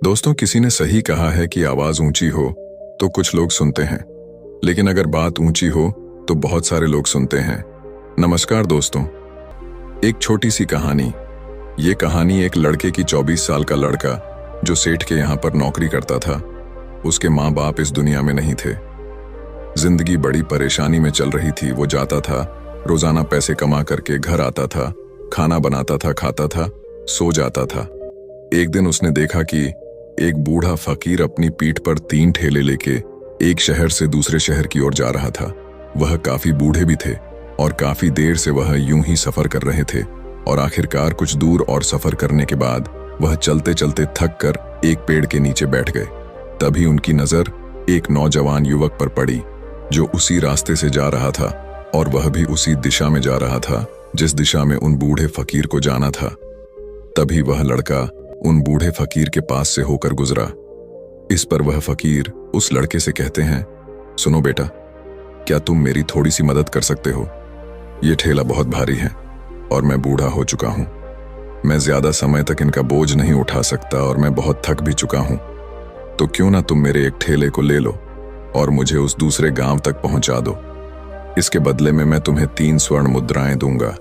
दोस्तों, किसी ने सही कहा है कि आवाज ऊंची हो तो कुछ लोग सुनते हैं, लेकिन अगर बात ऊंची हो तो बहुत सारे लोग सुनते हैं। नमस्कार दोस्तों, एक छोटी सी कहानी। ये कहानी एक लड़के की 24 साल का लड़का जो सेठ के यहाँ पर नौकरी करता था। उसके माँ बाप इस दुनिया में नहीं थे। जिंदगी बड़ी परेशानी में चल रही थी। वो जाता था, रोजाना पैसे कमा करके घर आता था, खाना बनाता था, खाता था, सो जाता था। एक दिन उसने देखा कि एक बूढ़ा फकीर अपनी पीठ पर 3 ठेले लेके एक शहर से दूसरे शहर की ओर जा रहा था। वह काफी बूढ़े भी थे और काफी देर से वह यूं ही सफर कर रहे थे और आखिरकार कुछ दूर और सफर करने के बाद वह चलते चलते थक कर एक पेड़ के नीचे बैठ गए। तभी उनकी नजर एक नौजवान युवक पर पड़ी जो उसी रास्ते से जा रहा था और वह भी उसी दिशा में जा रहा था जिस दिशा में उन बूढ़े फकीर को जाना था। तभी वह लड़का उन बूढ़े फकीर के पास से होकर गुजरा। इस पर वह फकीर उस लड़के से कहते हैं, सुनो बेटा, क्या तुम मेरी थोड़ी सी मदद कर सकते हो? ये ठेला बहुत भारी है और मैं बूढ़ा हो चुका हूं। मैं ज्यादा समय तक इनका बोझ नहीं उठा सकता और मैं बहुत थक भी चुका हूं। तो क्यों ना तुम मेरे एक ठेले को ले लो और मुझे उस दूसरे गांव तक पहुंचा दो। इसके बदले में मैं तुम्हें 3 स्वर्ण मुद्राएं दूंगा।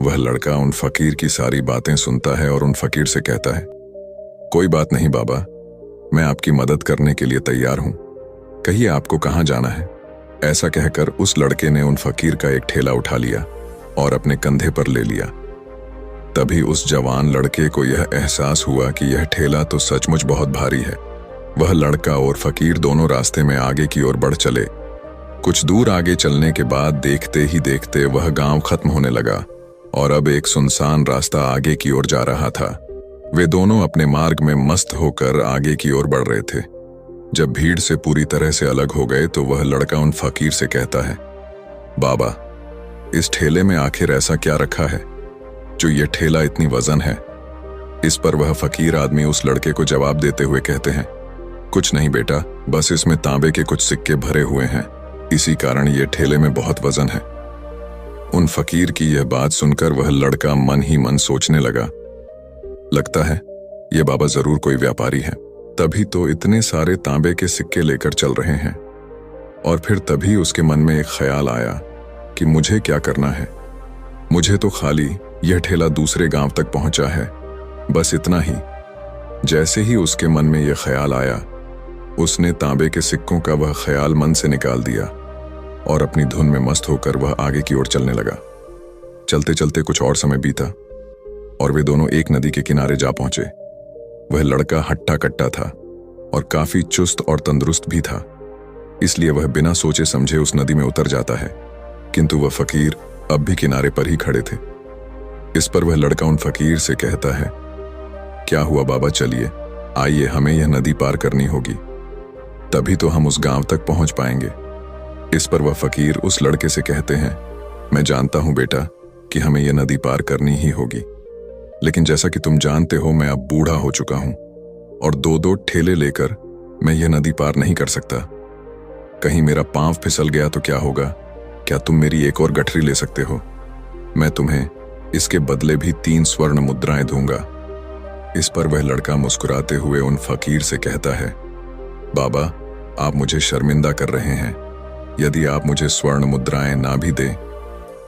वह लड़का उन फकीर की सारी बातें सुनता है और उन फकीर से कहता है, कोई बात नहीं बाबा, मैं आपकी मदद करने के लिए तैयार हूं। कहिए आपको कहां जाना है? ऐसा कहकर उस लड़के ने उन फकीर का एक ठेला उठा लिया और अपने कंधे पर ले लिया। तभी उस जवान लड़के को यह एहसास हुआ कि यह ठेला तो सचमुच बहुत भारी है। वह लड़का और फकीर दोनों रास्ते में आगे की ओर बढ़ चले। कुछ दूर आगे चलने के बाद देखते ही देखते वह गांव खत्म होने लगा और अब एक सुनसान रास्ता आगे की ओर जा रहा था। वे दोनों अपने मार्ग में मस्त होकर आगे की ओर बढ़ रहे थे। जब भीड़ से पूरी तरह से अलग हो गए तो वह लड़का उन फकीर से कहता है, बाबा, इस ठेले में आखिर ऐसा क्या रखा है जो ये ठेला इतनी वजन है? इस पर वह फकीर आदमी उस लड़के को जवाब देते हुए कहते हैं, कुछ नहीं बेटा, बस इसमें तांबे के कुछ सिक्के भरे हुए हैं, इसी कारण ये ठेले में बहुत वजन है। उन फकीर की यह बात सुनकर वह लड़का मन ही मन सोचने लगा, लगता है ये बाबा जरूर कोई व्यापारी है, तभी तो इतने सारे तांबे के सिक्के लेकर चल रहे हैं। और फिर तभी उसके मन में एक ख्याल आया कि मुझे क्या करना है। मुझे तो खाली यह ठेला दूसरे गांव तक पहुंचा है, बस इतना ही। जैसे ही उसके मन में यह ख्याल आया, उसने तांबे के सिक्कों का वह ख्याल मन से निकाल दिया और अपनी धुन में मस्त होकर वह आगे की ओर चलने लगा। चलते चलते कुछ और समय बीता और वे दोनों एक नदी के किनारे जा पहुंचे। वह लड़का हट्टा कट्टा था और काफी चुस्त और तंदुरुस्त भी था, इसलिए वह बिना सोचे समझे उस नदी में उतर जाता है। किंतु वह फकीर अब भी किनारे पर ही खड़े थे। इस पर वह लड़का उन फकीर से कहता है, क्या हुआ बाबा, चलिए आइए, हमें यह नदी पार करनी होगी, तभी तो हम उस गांव तक पहुंच पाएंगे। इस पर वह फकीर उस लड़के से कहते हैं, मैं जानता हूं बेटा कि हमें यह नदी पार करनी ही होगी, लेकिन जैसा कि तुम जानते हो मैं अब बूढ़ा हो चुका हूं और 2-2 ठेले लेकर मैं यह नदी पार नहीं कर सकता। कहीं मेरा पांव फिसल गया तो क्या होगा? क्या तुम मेरी एक और गठरी ले सकते हो? मैं तुम्हें इसके बदले भी 3 स्वर्ण मुद्राएं दूंगा। इस पर वह लड़का मुस्कुराते हुए उन फकीर से कहता है, बाबा, आप मुझे शर्मिंदा कर रहे हैं। यदि आप मुझे स्वर्ण मुद्राएं ना भी दें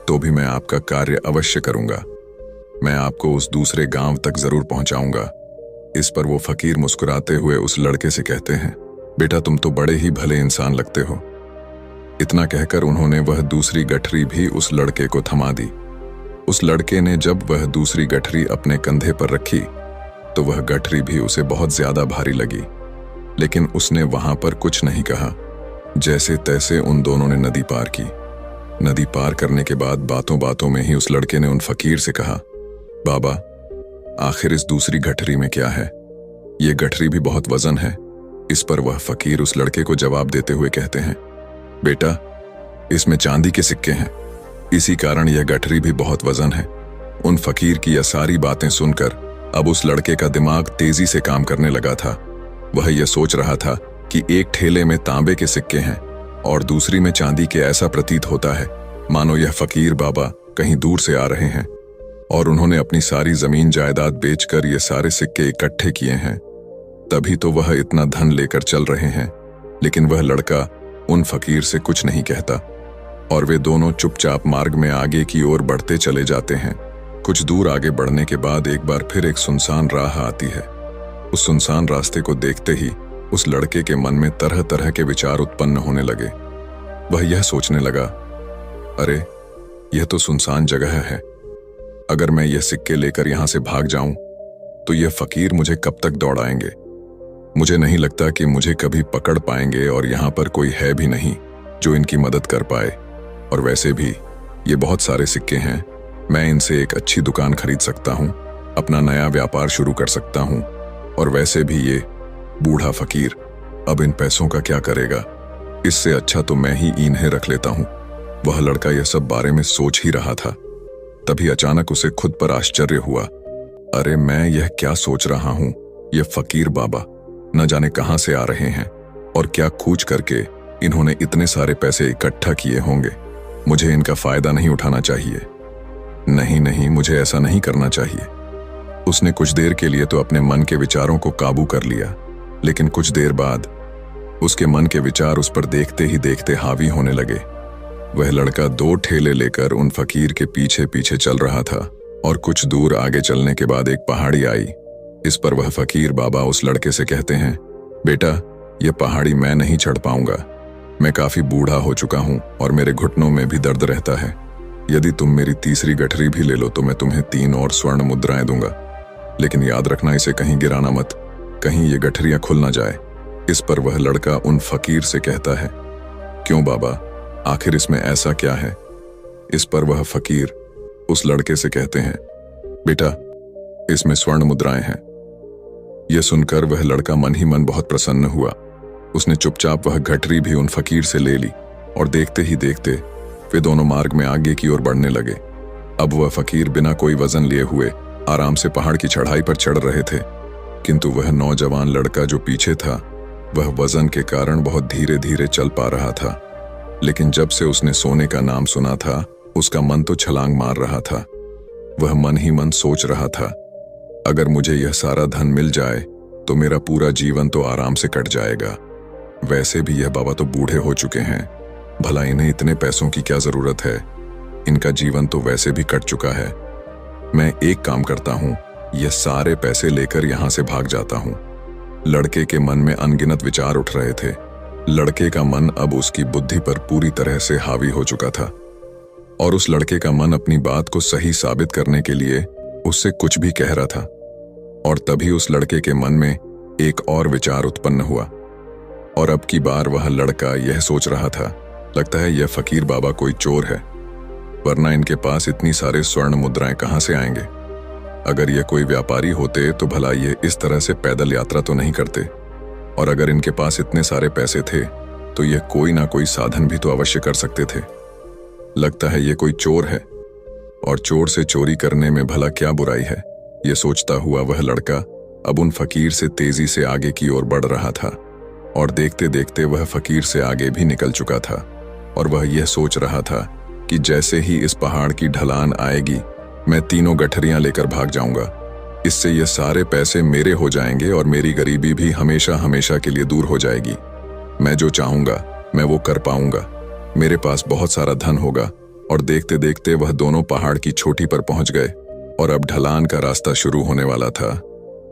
तो भी मैं आपका कार्य अवश्य करूंगा। मैं आपको उस दूसरे गांव तक जरूर पहुंचाऊंगा। इस पर वो फकीर मुस्कुराते हुए उस लड़के से कहते हैं, बेटा, तुम तो बड़े ही भले इंसान लगते हो। इतना कहकर उन्होंने वह दूसरी गठरी भी उस लड़के को थमा दी। उस लड़के ने जब वह दूसरी गठरी अपने कंधे पर रखी तो वह गठरी भी उसे बहुत ज्यादा भारी लगी, लेकिन उसने वहां पर कुछ नहीं कहा। जैसे तैसे उन दोनों ने नदी पार की। नदी पार करने के बाद बातों बातों में ही उस लड़के ने उन फकीर से कहा, बाबा, आखिर इस दूसरी गठरी में क्या है? ये गठरी भी बहुत वजन है। इस पर वह फकीर उस लड़के को जवाब देते हुए कहते हैं, बेटा, इसमें चांदी के सिक्के हैं, इसी कारण यह गठरी भी बहुत वजन है। उन फकीर की यह सारी बातें सुनकर अब उस लड़के का दिमाग तेजी से काम करने लगा था। वह यह सोच रहा था कि एक ठेले में तांबे के सिक्के हैं और दूसरी में चांदी के। ऐसा प्रतीत होता है मानो यह फकीर बाबा कहीं दूर से आ रहे हैं और उन्होंने अपनी सारी जमीन जायदाद बेचकर ये सारे सिक्के इकट्ठे किए हैं। तभी तो वह इतना धन लेकर चल रहे हैं, लेकिन वह लड़का उन फकीर से कुछ नहीं कहता और वे दोनों चुपचाप मार्ग में आगे की ओर बढ़ते चले जाते हैं। कुछ दूर आगे बढ़ने के बाद एक बार फिर एक सुनसान राह आती है। उस सुनसान रास्ते को देखते ही उस लड़के के मन में तरह तरह के विचार उत्पन्न होने लगे। वह यह सोचने लगा, अरे यह तो सुनसान जगह है, अगर मैं यह सिक्के लेकर यहां से भाग जाऊं तो यह फकीर मुझे कब तक दौड़ाएंगे। मुझे नहीं लगता कि मुझे कभी पकड़ पाएंगे और यहां पर कोई है भी नहीं जो इनकी मदद कर पाए। और वैसे भी ये बहुत सारे सिक्के हैं, मैं इनसे एक अच्छी दुकान खरीद सकता हूं, अपना नया व्यापार शुरू कर सकता हूं। और वैसे भी ये बूढ़ा फकीर अब इन पैसों का क्या करेगा, इससे अच्छा तो मैं ही इन्हें रख लेता हूं। वह लड़का यह सब बारे में सोच ही रहा था, तभी अचानक उसे खुद पर आश्चर्य हुआ। अरे मैं यह क्या सोच रहा हूं, यह फकीर बाबा न जाने कहां से आ रहे हैं और क्या खूच करके इन्होंने इतने सारे पैसे इकट्ठा किए होंगे। मुझे इनका फायदा नहीं उठाना चाहिए। नहीं नहीं, मुझे ऐसा नहीं करना चाहिए। उसने कुछ देर के लिए तो अपने मन के विचारों को काबू कर लिया, लेकिन कुछ देर बाद उसके मन के विचार उस पर देखते ही देखते हावी होने लगे। वह लड़का 2 ठेले लेकर उन फकीर के पीछे पीछे चल रहा था और कुछ दूर आगे चलने के बाद एक पहाड़ी आई। इस पर वह फकीर बाबा उस लड़के से कहते हैं, बेटा यह पहाड़ी मैं नहीं चढ़ पाऊंगा, मैं काफी बूढ़ा हो चुका हूं और मेरे घुटनों में भी दर्द रहता है। यदि तुम मेरी तीसरी गठरी भी ले लो तो मैं तुम्हें 3 और स्वर्ण मुद्राएं दूंगा, लेकिन याद रखना इसे कहीं गिराना मत, कहीं ये गठरियां खुल ना जाए। इस पर वह लड़का उन फकीर से कहता है, क्यों बाबा, आखिर इसमें ऐसा क्या है। इस पर वह फकीर उस लड़के से कहते हैं, बेटा इसमें स्वर्ण मुद्राएं हैं। यह सुनकर वह लड़का मन ही मन बहुत प्रसन्न हुआ। उसने चुपचाप वह गठरी भी उन फकीर से ले ली और देखते ही देखते वे दोनों मार्ग में आगे की ओर बढ़ने लगे। अब वह फकीर बिना कोई वजन लिए हुए आराम से पहाड़ की चढ़ाई पर चढ़ रहे थे, किंतु वह नौजवान लड़का जो पीछे था वह वजन के कारण बहुत धीरे धीरे चल पा रहा था। लेकिन जब से उसने सोने का नाम सुना था उसका मन तो छलांग मार रहा था। वह मन ही मन सोच रहा था, अगर मुझे यह सारा धन मिल जाए तो मेरा पूरा जीवन तो आराम से कट जाएगा। वैसे भी यह बाबा तो बूढ़े हो चुके हैं, भला इन्हें इतने पैसों की क्या जरूरत है, इनका जीवन तो वैसे भी कट चुका है। मैं एक काम करता हूं, यह सारे पैसे लेकर यहां से भाग जाता हूं। लड़के के मन में अनगिनत विचार उठ रहे थे। लड़के का मन अब उसकी बुद्धि पर पूरी तरह से हावी हो चुका था और उस लड़के का मन अपनी बात को सही साबित करने के लिए उससे कुछ भी कह रहा था। और तभी उस लड़के के मन में एक और विचार उत्पन्न हुआ और अब की बार वह लड़का यह सोच रहा था, लगता है यह फकीर बाबा कोई चोर है, वरना इनके पास इतनी सारे स्वर्ण मुद्राएं कहां से आएंगे। अगर ये कोई व्यापारी होते तो भला ये इस तरह से पैदल यात्रा तो नहीं करते, और अगर इनके पास इतने सारे पैसे थे तो यह कोई ना कोई साधन भी तो अवश्य कर सकते थे। लगता है ये कोई चोर है और चोर से चोरी करने में भला क्या बुराई है। यह सोचता हुआ वह लड़का अब उन फकीर से तेजी से आगे की ओर बढ़ रहा था और देखते देखते वह फकीर से आगे भी निकल चुका था। और वह यह सोच रहा था कि जैसे ही इस पहाड़ की ढलान आएगी मैं 3 गठरियां लेकर भाग जाऊंगा। इससे ये सारे पैसे मेरे हो जाएंगे और मेरी गरीबी भी हमेशा हमेशा के लिए दूर हो जाएगी। मैं जो चाहूंगा मैं वो कर पाऊंगा, मेरे पास बहुत सारा धन होगा। और देखते देखते वह दोनों पहाड़ की चोटी पर पहुंच गए और अब ढलान का रास्ता शुरू होने वाला था।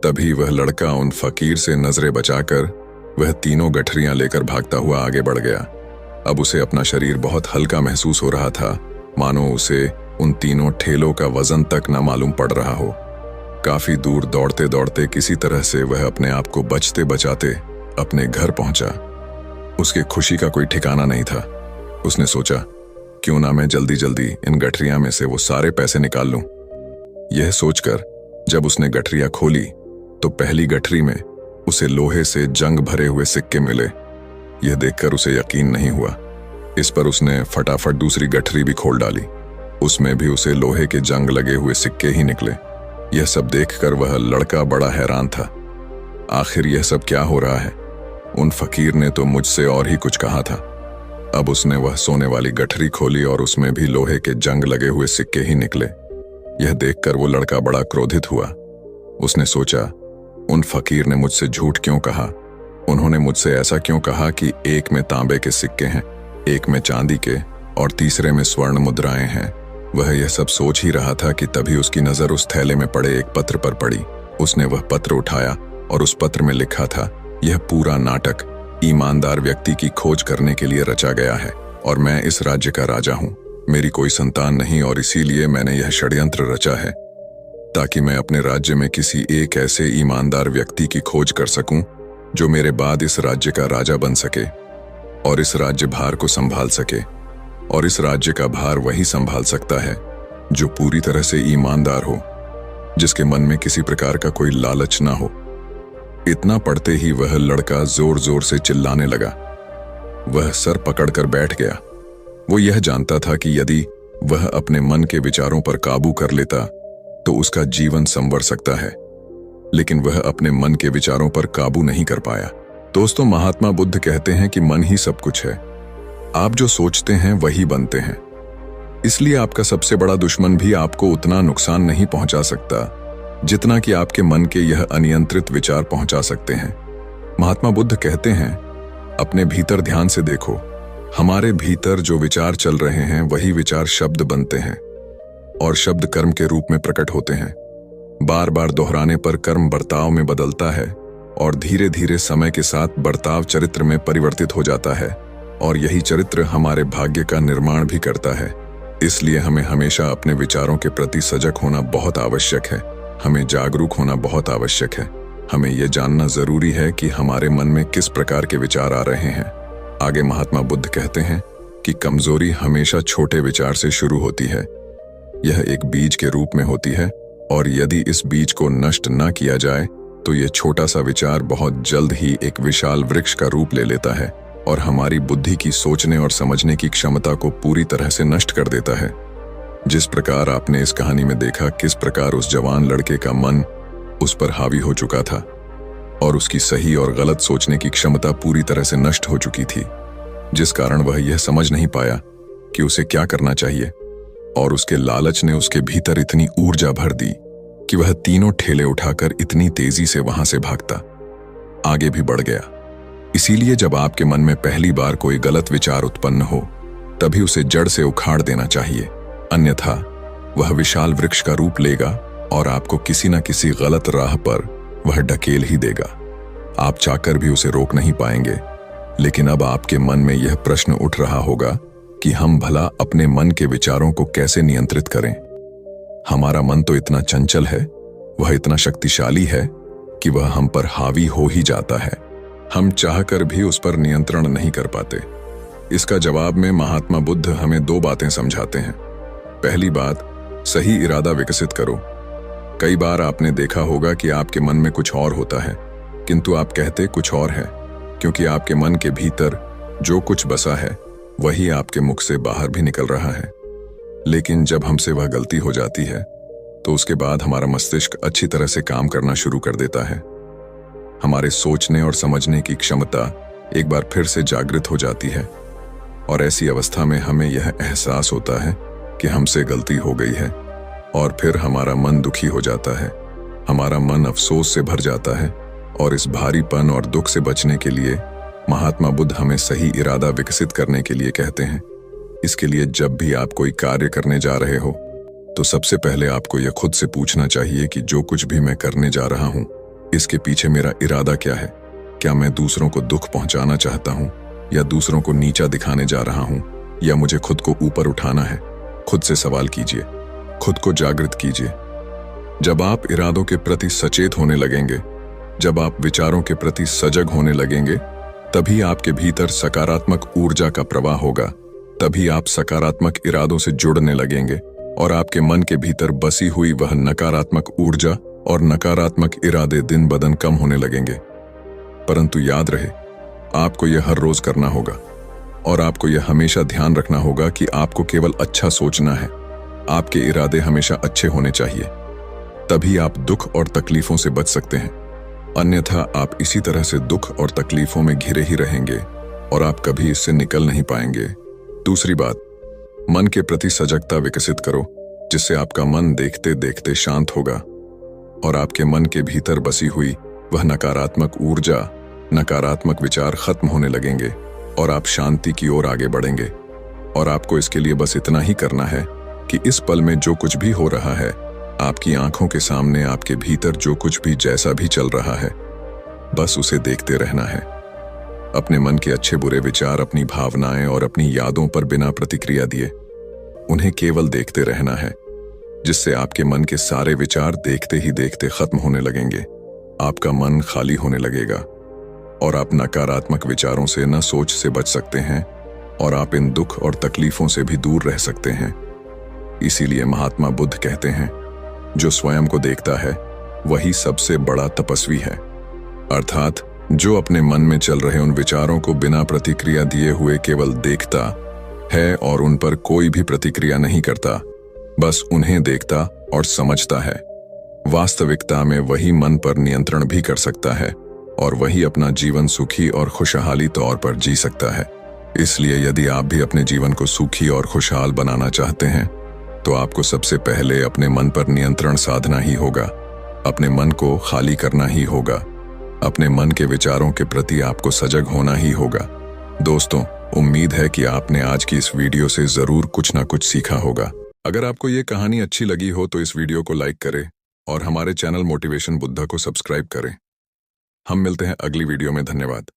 तभी वह लड़का उन फकीर से नजरें बचाकर वह 3 गठरियां लेकर भागता हुआ आगे बढ़ गया। अब उसे अपना शरीर बहुत हल्का महसूस हो रहा था, मानो उसे उन 3 ठेलों का वजन तक न मालूम पड़ रहा हो। काफी दूर दौड़ते दौड़ते किसी तरह से वह अपने आप को बचते बचाते अपने घर पहुंचा। उसकी खुशी का कोई ठिकाना नहीं था। उसने सोचा, क्यों ना मैं जल्दी जल्दी इन गठरियां में से वो सारे पैसे निकाल लूं। यह सोचकर जब उसने गठरियां खोली तो पहली गठरी में उसे लोहे से जंग भरे हुए सिक्के मिले। यह देखकर उसे यकीन नहीं हुआ। इस पर उसने फटाफट दूसरी गठरी भी खोल डाली, उसमें भी उसे लोहे के जंग लगे हुए सिक्के ही निकले। यह सब देखकर वह लड़का बड़ा हैरान था। आखिर यह सब क्या हो रहा है? उन फकीर ने तो मुझसे और ही कुछ कहा था। अब उसने वह सोने वाली गठरी खोली और उसमें भी लोहे के जंग लगे हुए सिक्के ही निकले। यह देखकर वो लड़का बड़ा क्रोधित हुआ। उसने सोचा, उन फकीर ने मुझसे झूठ क्यों कहा? उन्होंने मुझसे ऐसा क्यों कहा कि एक में तांबे के सिक्के हैं, एक में चांदी के और तीसरे में स्वर्ण मुद्राएं हैं? वह यह सब सोच ही रहा था कि तभी उसकी नजर उस थैले में पड़े एक पत्र पर पड़ी। उसने वह पत्र उठाया और उस पत्र में लिखा था, यह पूरा नाटक ईमानदार व्यक्ति की खोज करने के लिए रचा गया है और मैं इस राज्य का राजा हूं। मेरी कोई संतान नहीं और इसीलिए मैंने यह षड्यंत्र रचा है ताकि मैं अपने राज्य में किसी एक ऐसे ईमानदार व्यक्ति की खोज कर सकूं जो मेरे बाद इस राज्य का राजा बन सके और इस राज्य भार को संभाल सके। और इस राज्य का भार वही संभाल सकता है जो पूरी तरह से ईमानदार हो, जिसके मन में किसी प्रकार का कोई लालच ना हो। इतना पढ़ते ही वह लड़का जोर जोर से चिल्लाने लगा। वह सर पकड़कर बैठ गया। वो यह जानता था कि यदि वह अपने मन के विचारों पर काबू कर लेता तो उसका जीवन संवर सकता है, लेकिन वह अपने मन के विचारों पर काबू नहीं कर पाया। दोस्तों, महात्मा बुद्ध कहते हैं कि मन ही सब कुछ है। आप जो सोचते हैं वही बनते हैं। इसलिए आपका सबसे बड़ा दुश्मन भी आपको उतना नुकसान नहीं पहुंचा सकता जितना कि आपके मन के यह अनियंत्रित विचार पहुंचा सकते हैं। महात्मा बुद्ध कहते हैं, अपने भीतर ध्यान से देखो। हमारे भीतर जो विचार चल रहे हैं वही विचार शब्द बनते हैं और शब्द कर्म के रूप में प्रकट होते हैं। बार बार दोहराने पर कर्म बर्ताव में बदलता है और धीरे धीरे समय के साथ बर्ताव चरित्र में परिवर्तित हो जाता है और यही चरित्र हमारे भाग्य का निर्माण भी करता है। इसलिए हमें हमेशा अपने विचारों के प्रति सजग होना बहुत आवश्यक है। हमें जागरूक होना बहुत आवश्यक है। हमें यह जानना जरूरी है कि हमारे मन में किस प्रकार के विचार आ रहे हैं। आगे महात्मा बुद्ध कहते हैं कि कमजोरी हमेशा छोटे विचार से शुरू होती है। यह एक बीज के रूप में होती है और यदि इस बीज को नष्ट न किया जाए तो यह छोटा सा विचार बहुत जल्द ही एक विशाल वृक्ष का रूप ले लेता है और हमारी बुद्धि की सोचने और समझने की क्षमता को पूरी तरह से नष्ट कर देता है। जिस प्रकार आपने इस कहानी में देखा किस प्रकार उस जवान लड़के का मन उस पर हावी हो चुका था और उसकी सही और गलत सोचने की क्षमता पूरी तरह से नष्ट हो चुकी थी, जिस कारण वह यह समझ नहीं पाया कि उसे क्या करना चाहिए और उसके लालच ने उसके भीतर इतनी ऊर्जा भर दी कि वह तीनों ठेले उठाकर इतनी तेजी से वहां से भागता आगे भी बढ़ गया। इसीलिए जब आपके मन में पहली बार कोई गलत विचार उत्पन्न हो तभी उसे जड़ से उखाड़ देना चाहिए, अन्यथा वह विशाल वृक्ष का रूप लेगा और आपको किसी न किसी गलत राह पर वह ढकेल ही देगा। आप चाहकर भी उसे रोक नहीं पाएंगे। लेकिन अब आपके मन में यह प्रश्न उठ रहा होगा कि हम भला अपने मन के विचारों को कैसे नियंत्रित करें। हमारा मन तो इतना चंचल है, वह इतना शक्तिशाली है कि वह हम पर हावी हो ही जाता है। हम चाहकर भी उस पर नियंत्रण नहीं कर पाते। इसका जवाब में महात्मा बुद्ध हमें दो बातें समझाते हैं। पहली बात, सही इरादा विकसित करो। कई बार आपने देखा होगा कि आपके मन में कुछ और होता है किंतु आप कहते कुछ और है, क्योंकि आपके मन के भीतर जो कुछ बसा है वही आपके मुख से बाहर भी निकल रहा है। लेकिन जब हमसे वह गलती हो जाती है तो उसके बाद हमारा मस्तिष्क अच्छी तरह से काम करना शुरू कर देता है। हमारे सोचने और समझने की क्षमता एक बार फिर से जागृत हो जाती है और ऐसी अवस्था में हमें यह एहसास होता है कि हमसे गलती हो गई है और फिर हमारा मन दुखी हो जाता है। हमारा मन अफसोस से भर जाता है और इस भारीपन और दुख से बचने के लिए महात्मा बुद्ध हमें सही इरादा विकसित करने के लिए कहते हैं। इसके लिए जब भी आप कोई कार्य करने जा रहे हो तो सबसे पहले आपको यह खुद से पूछना चाहिए कि जो कुछ भी मैं करने जा रहा हूं इसके पीछे मेरा इरादा क्या है। क्या मैं दूसरों को दुख पहुंचाना चाहता हूं या दूसरों को नीचा दिखाने जा रहा हूं या मुझे खुद को ऊपर उठाना है। खुद से सवाल कीजिए, खुद को जागृत कीजिए। जब आप इरादों के प्रति सचेत होने लगेंगे, जब आप विचारों के प्रति सजग होने लगेंगे, तभी आपके भीतर सकारात्मक ऊर्जा का प्रवाह होगा। तभी आप सकारात्मक इरादों से जुड़ने लगेंगे और आपके मन के भीतर बसी हुई वह नकारात्मक ऊर्जा और नकारात्मक इरादे दिन ब दिन कम होने लगेंगे। परंतु याद रहे, आपको यह हर रोज करना होगा और आपको यह हमेशा ध्यान रखना होगा कि आपको केवल अच्छा सोचना है। आपके इरादे हमेशा अच्छे होने चाहिए, तभी आप दुख और तकलीफों से बच सकते हैं। अन्यथा आप इसी तरह से दुख और तकलीफों में घिरे ही रहेंगे और आप कभी इससे निकल नहीं पाएंगे। दूसरी बात, मन के प्रति सजगता विकसित करो, जिससे आपका मन देखते देखते शांत होगा और आपके मन के भीतर बसी हुई वह नकारात्मक ऊर्जा, नकारात्मक विचार खत्म होने लगेंगे और आप शांति की ओर आगे बढ़ेंगे। और आपको इसके लिए बस इतना ही करना है कि इस पल में जो कुछ भी हो रहा है, आपकी आंखों के सामने आपके भीतर जो कुछ भी जैसा भी चल रहा है, बस उसे देखते रहना है। अपने मन के अच्छे बुरे विचार, अपनी भावनाएं और अपनी यादों पर बिना प्रतिक्रिया दिए उन्हें केवल देखते रहना है, जिससे आपके मन के सारे विचार देखते ही देखते खत्म होने लगेंगे। आपका मन खाली होने लगेगा और आप नकारात्मक विचारों से न सोच से बच सकते हैं और आप इन दुख और तकलीफों से भी दूर रह सकते हैं। इसीलिए महात्मा बुद्ध कहते हैं, जो स्वयं को देखता है वही सबसे बड़ा तपस्वी है। अर्थात जो अपने मन में चल रहे उन विचारों को बिना प्रतिक्रिया दिए हुए केवल देखता है और उन पर कोई भी प्रतिक्रिया नहीं करता, बस उन्हें देखता और समझता है, वास्तविकता में वही मन पर नियंत्रण भी कर सकता है और वही अपना जीवन सुखी और खुशहाली तौर पर जी सकता है। इसलिए यदि आप भी अपने जीवन को सुखी और खुशहाल बनाना चाहते हैं, तो आपको सबसे पहले अपने मन पर नियंत्रण साधना ही होगा। अपने मन को खाली करना ही होगा। अपने मन के विचारों के प्रति आपको सजग होना ही होगा। दोस्तों, उम्मीद है कि आपने आज की इस वीडियो से जरूर कुछ ना कुछ सीखा होगा। अगर आपको ये कहानी अच्छी लगी हो तो इस वीडियो को लाइक करें और हमारे चैनल मोटिवेशन बुद्धा को सब्सक्राइब करें। हम मिलते हैं अगली वीडियो में। धन्यवाद।